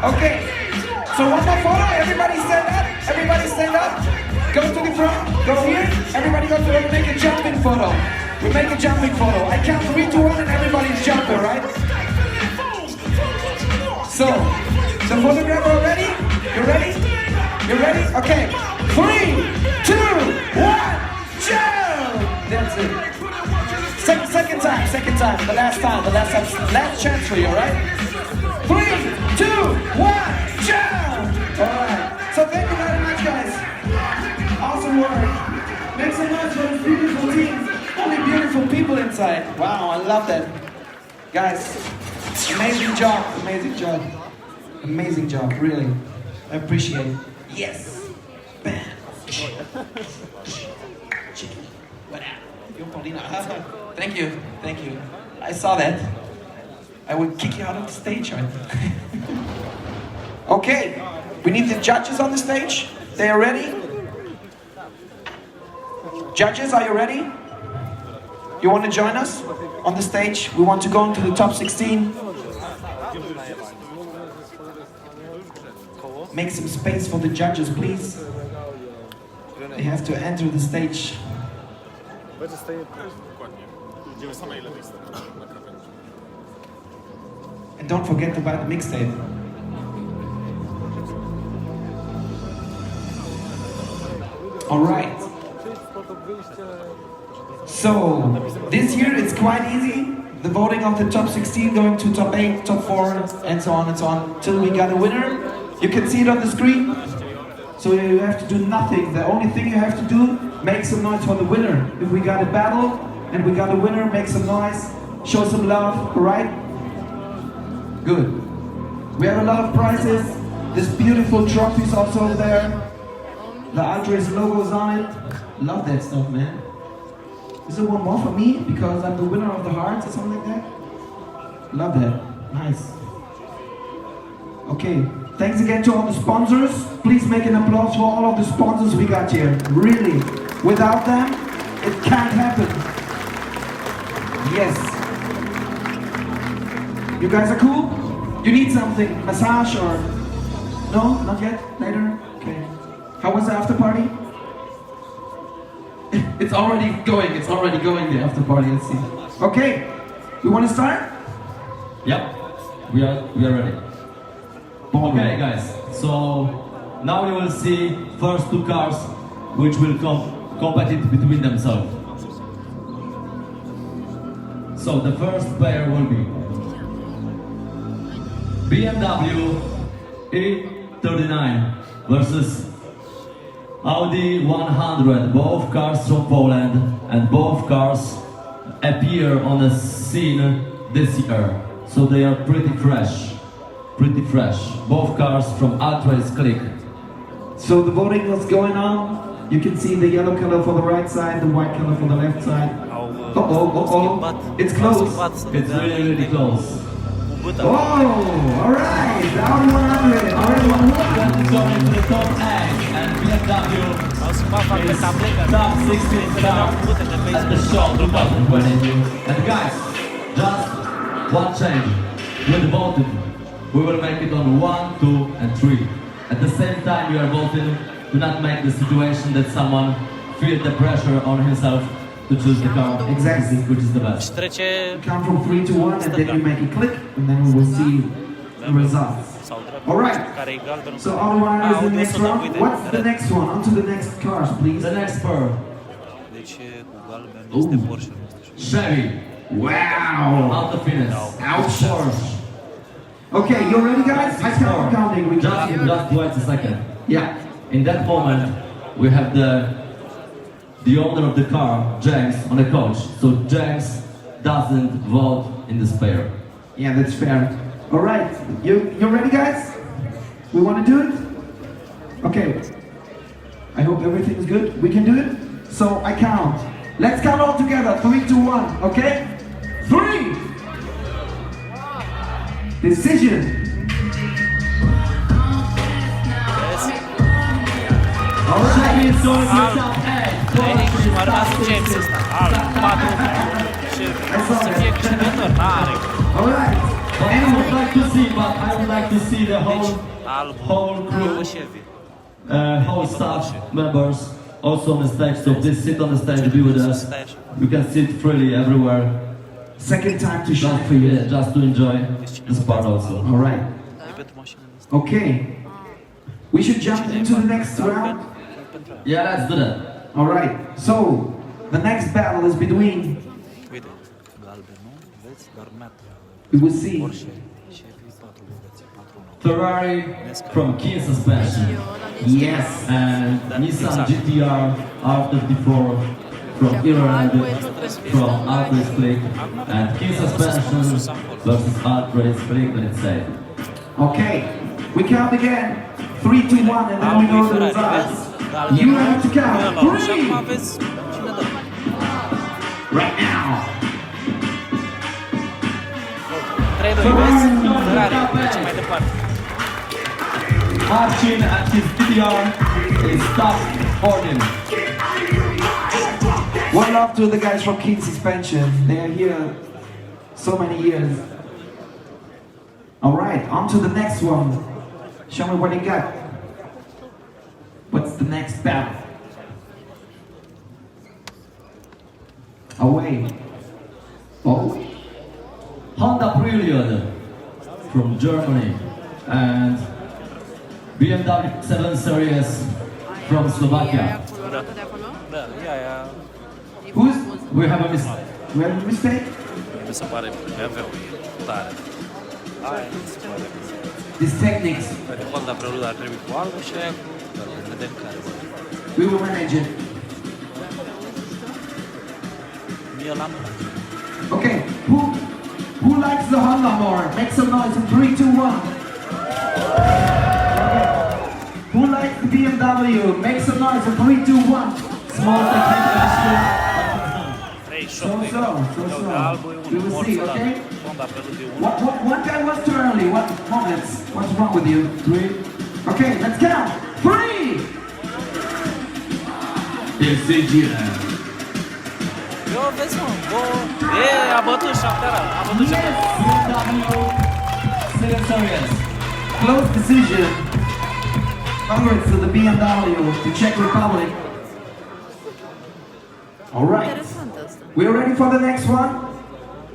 Okay. So one more photo. Everybody stand up. Everybody stand up. Go to the front. Go here. Everybody go to the make a jumping photo. We make a jumping photo. I count 3, 2, 1 and everybody's jumping, right? So, the photographer ready? You ready? You ready? Okay. 3, 2, 1, jump! That's it. Second time, the last time, last chance for you, right? 3, 2, 1, jump! Alright, so thank you very much, guys. Awesome work. Make some noise for this beautiful team. Only beautiful people inside. Wow, I love that. Guys, amazing job, amazing job. Amazing job, really. I appreciate it. Yes. Bam. What up? Thank you, thank you. I saw that. I would kick you out of the stage, right? Okay, we need the judges on the stage. They are ready? Judges, are you ready? You want to join us on the stage? We want to go into the top 16. Make some space for the judges, please. They have to enter the stage. And don't forget to buy the mixtape. Alright. So, this year it's quite easy. The voting of the top 16 going to top 8, top 4, and so on, till we got a winner. You can see it on the screen. So you have to do nothing. The only thing you have to do, make some noise for the winner. If we got a battle and we got a winner, make some noise, show some love, alright? Good. We have a lot of prizes. This beautiful trophies also there. The Ultrace logo's on it. Love that stuff, man. Is there one more for me? Because I'm the winner of the hearts or something like that? Love that. Nice. Okay. Thanks again to all the sponsors. Please make an applause for all of the sponsors we got here. Really. Without them, it can't happen. Yes. You guys are cool? You need something? Massage or... No? Not yet? Later? Okay. How was the after party? It's already going, the after party, let's see. Okay, we want to start? Yep, we are ready. Okay guys, so now you will see first two cars which will compete between themselves. So the first pair will be BMW E39 versus Audi 100, both cars from Poland, and both cars appear on the scene this year. So they are pretty fresh. Both cars from Ultrace Click. So the voting was going on. You can see the yellow color for the right side, the white color for the left side. It's close. It's really close. Oh, alright, the Audi 100. Audi 100. Going to the top 8 and BMW is top 16 car at the show 2020. And guys, just one change. With voting, we will make it on 1, 2 and 3. At the same time you are voting, do not make the situation that someone feels the pressure on himself to choose the car, exactly, which is the best. Count from 3 to 1 and then you make a click and then we will see the results. Alright, so Audi 100 is the next round. What's the next one? On to the next cars, please. The next pair. Ooh. Chevy. Wow! Out the finish. Porsche. Okay, you ready guys? I start counting. We just wait a second. Yeah. In that moment, we have the owner of the car, James, on the coach. So James doesn't vote in this pair. Yeah, that's fair. All right, you ready, guys? We want to do it? Okay. I hope everything is good. We can do it. So I count. Let's count all together. 3, 2, 1. Okay? 3. Decision. All right. Chevy is going to the top 8. James ăsta. să fie câștigător, n-are. Alright. But I would like to see, the whole crew, whole staff members also on the stage. So please sit on the stage, be with us. You can sit freely everywhere. Second time to shine for you. Just to enjoy this part also. Alright. Okay. We should jump into the next round. Yeah, let's do that. Alright. So, the next battle is between. We will see. Ferrari from King Suspension. Yes. And Nissan GTR R34 from Ireland, from Ultrace Click. And King Suspension versus Ultrace Click, let's say. Okay. We count again. 3, 2, 1, and then we know the results. You have to count. 3. Right now. 3, 2, vezi? Ferrari, merge mai departe. Marcin and his GTR is top ordering. One love to the guys from King Suspension. They are here so many years. Alright, on to the next one. Show me what you got. What's the next battle? Away. Oh. Honda Prelude from Germany and BMW 7 Series from Slovakia. Da, ea Who's? We have a mistake. We have a mistake? mi se pare că avea o tare. Aia mi se pare. These techniques. Cred că Honda Prelude ar trebui cu albul și aia cu galben. Vedem care. We will manage it. Mie l-am place. Okay, who likes the Honda more? Make some noise in 3, 2, 1. Who likes the BMW? Make some noise in 3, 2, 1. Small technical issue. So. We will see, okay? One guy was too early. What moments? What's wrong with you? 3. Okay, let's count. 3. Eu vezi, mă, a bătut 7 ăla, a bătut 7 ăla. BMW 7 Series. Close decision. Congrats to the BMW, the Czech Republic. All right. We're ready for the next one.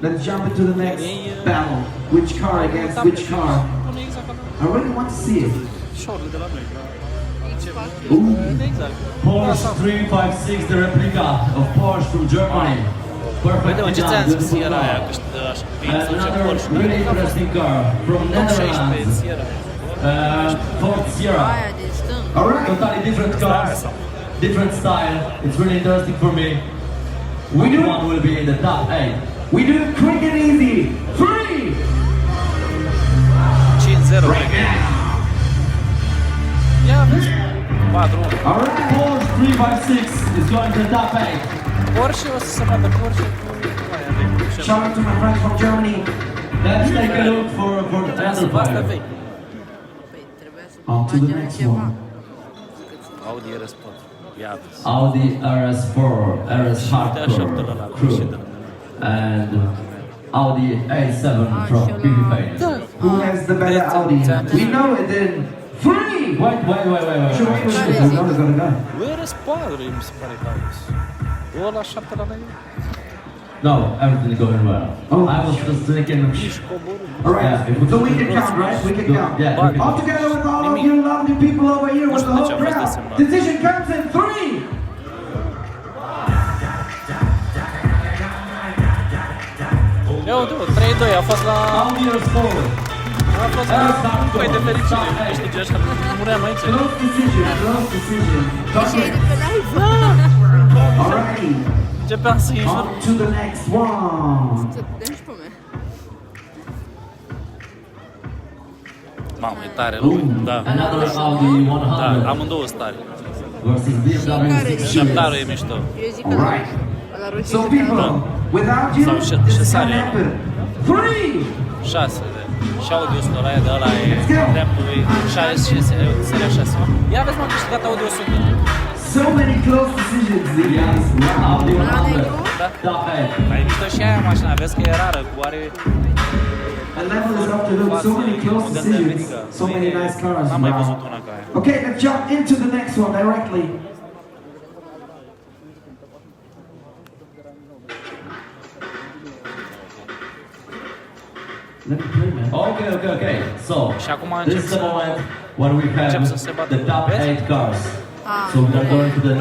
Let's jump into the next battle. Which car against which car? I really want to see it. Șorul de la noi. Exact. Porsche 356, the replica of Porsche from Germany. Perfect Uite, ce ți-am zis, era aia, că așa, And another really interesting car from Netherlands. Ford Sierra. All right. Totally different cars, different style. It's really interesting for me. Which one will be in the top 8? We do it quick and easy. 3. 5-0. Right now. Ia, vezi? 4-1. All right. Porsche 356 is going to the top 8. Porsche, o să se vadă Porsche cu aia de Shout out to my friends from Germany. Let's take a look for the other Asta player. vechi. On to the next one. Audi RS4. Ia vezi. Audi RS4, RS Hardcore Crew, and Audi A7 from Philippines. Who has the better Audi? We know it then. 3. Wait. Should we go? RS4 mi se pare că a zis. Ăla 7 la noi. No, everything is going well. I was just thinking. All right. So we can count, right? We can count. Yeah. All together with all of you lovely people over here with the whole crowd. Decision comes in 3. Ia uite, 3-2, a fost la... Audi RS4. A fost la... Păi de fericire, câștige așa, muream aici. Close decision. All right. Începeam să ieși. On to the next one. Mamă, e tare lui, da. Another Audi 100 Da, amândouă sunt tare. versus BMW 6 Series. Șaptarul e mișto. All right. So people, without you, this can't happen. 3. 6 de... Și Audi 100 ăla de ăla e dreptul lui 6 seria 6. Ia vezi, m-am câștigat Audi 100. so many close decisions these days. Up the 100. Top 8. Ai mișto și aia mașina, vezi că e rară, cu are... The level is up to look. So many close decisions. So many nice cars. N-am mai Wow. văzut una ca aia. Okay, let's jump into the next one directly. Let me play, man. Okay. So, Și acum this încep is the să... moment when we have încep să se bată. the top Vezi? 8 cars. So we are going to the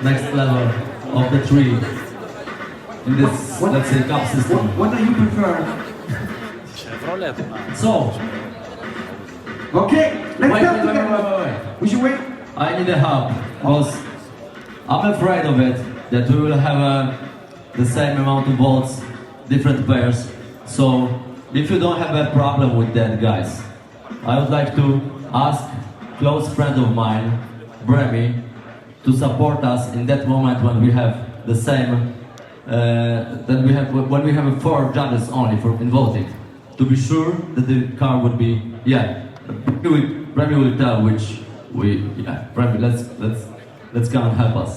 next level of the tree in this, let's say, cup system. What do you prefer? Chevrolet, na. So, Okay, let's wait, come wait, together. wait. We should wait. I need a help because I'm afraid of it that we will have the same amount of votes, different pairs. So if you don't have a problem with that, guys, I would like to ask close friend of mine, Bremy, to support us in that moment when we have the same, when we have 4 judges only in voting, to be sure that the car would be, Bremy will tell which Bremy, let's come and help us.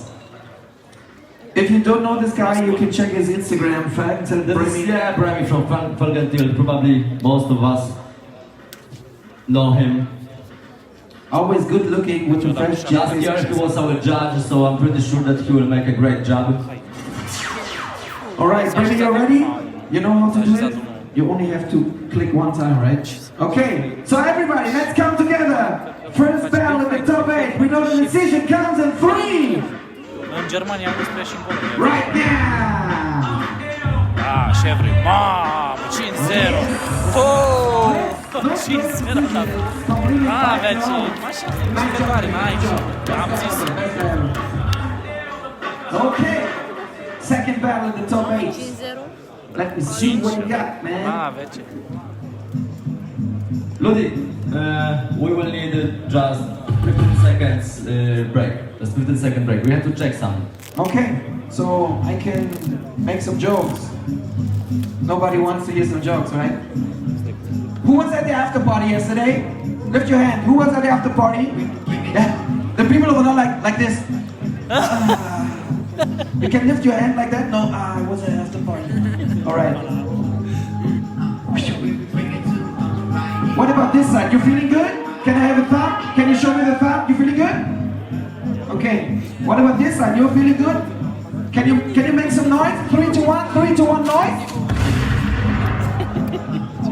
If you don't know this guy, you can check his Instagram, Fact and Bremy. Bremy from Felgentil. Probably most of us know him. Always good looking with fresh Last year he was our judge, so I'm pretty sure that he will make a great job. Alright, Bremy, you ready? You know how to do it? You only have to click one time, right? Okay, so everybody, let's come together. First bell in the top 8. We know the decision comes in 3. În Germania am despre și în Polonia. Right now. Ah, Chevrolet, mamă, 5-0. Oh, 5-0, da. Ah, veci, mașina e super mare, aici. Am zis. Okay, second bell in the top 8. 5-0. Let me see what you got, man. Ah, veci. Ludi, we will need just 15 seconds break. Just 15 second break. We have to check some. Okay, so I can make some jokes. Nobody wants to hear some jokes, right? Who was at the after party yesterday? Lift your hand. Who was at the after party? Yeah, the people over there like this. You can lift your hand like that. No, I was at the after party. All right. What about this side? You feeling good? Can I have a thumb? Can you show me the thumb? You feeling good? Okay. What about this side? You feeling good? Can you make some noise? 3 to 1, 3 to 1 noise.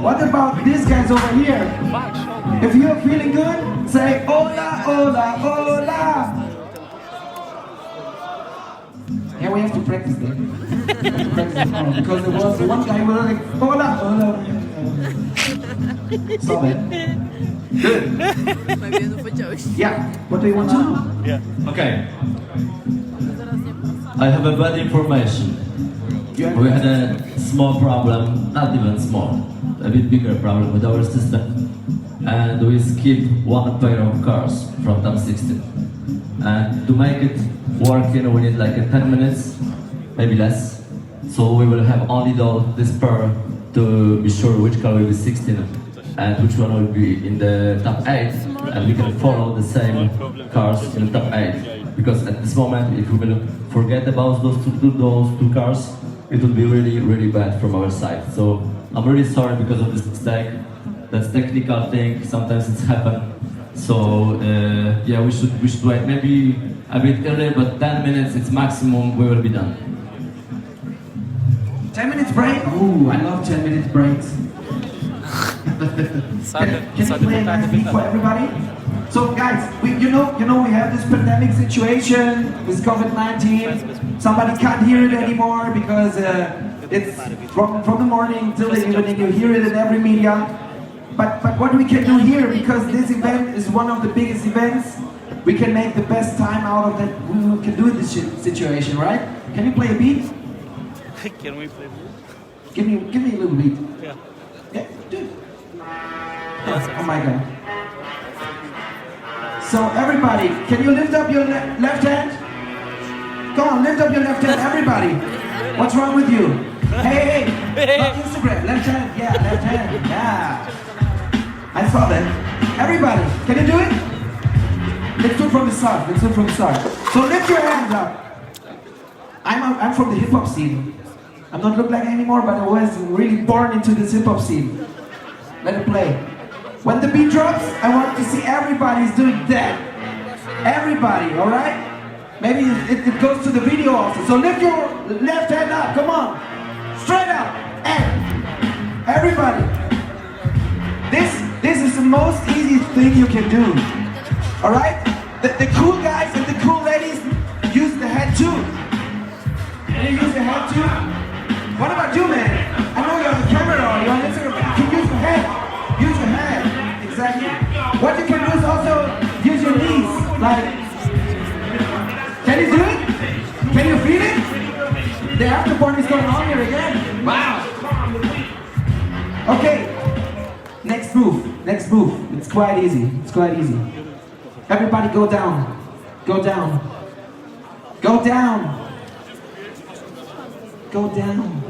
What about these guys over here? If you're feeling good, say hola, hola, hola. Yeah, we have to practice that. Because there was one guy who was like hola, hola. Stop it. Good. Mai bine nu făceau și... Yeah. What do you want to do? Okay. I have a bad information. We had a small problem, not even small, a bit bigger problem with our system, and we skipped one pair of cars from top 16. And to make it work, we need like 10 minutes, maybe less. So we will have only this pair to be sure which car will be 16 and which one will be in the top 8, and we can follow the same cars in the top 8. Because at this moment, if we will forget about those two cars, it would be really, really bad from our side. So I'm really sorry because of this mistake. That's technical thing. Sometimes it's happened. So yeah, we should wait maybe a bit earlier, but 10 minutes it's maximum. We will be done. 10 minutes break? Ooh, I love 10 minutes breaks. Can you play a nice beat for everybody? So guys, you know we have this pandemic situation with COVID-19. Somebody can't hear it anymore because it's from the morning till the evening. You hear it in every media. But what we can do here, because this event is one of the biggest events, we can make the best time out of that. We can do this situation, right? Can you play a beat? Can we play? Give me a little beat. Yeah. Yeah, dude. Oh my God. So everybody, can you lift up your left hand? Come on, lift up your left hand, everybody. What's wrong with you? Hey, not Instagram, left hand, yeah, left hand, yeah. I saw that. Everybody, can you do it? Let's do it from the start. Let's do it from the start. So lift your hands up. I'm from the hip hop scene. I'm not look like anymore, but I was really born into this hip hop scene. Let it play. When the beat drops, I want to see everybody's doing that. Everybody, all right? Maybe it goes to the video also. So lift your left hand up. Come on, straight up, and everybody. This is the most easiest thing you can do. All right? The cool guys and the cool ladies use the head too. Can you use the head too? What about you, man? I know you're on the camera or you're on Instagram. You can use your head. Use your head. Exactly. What you can do is also use your knees. Like, can you do it? Can you feel it? The after party's going on here again. Wow. Okay. Next move. Next move. It's quite easy. It's quite easy. Everybody go down. Go down. Go down. Go down.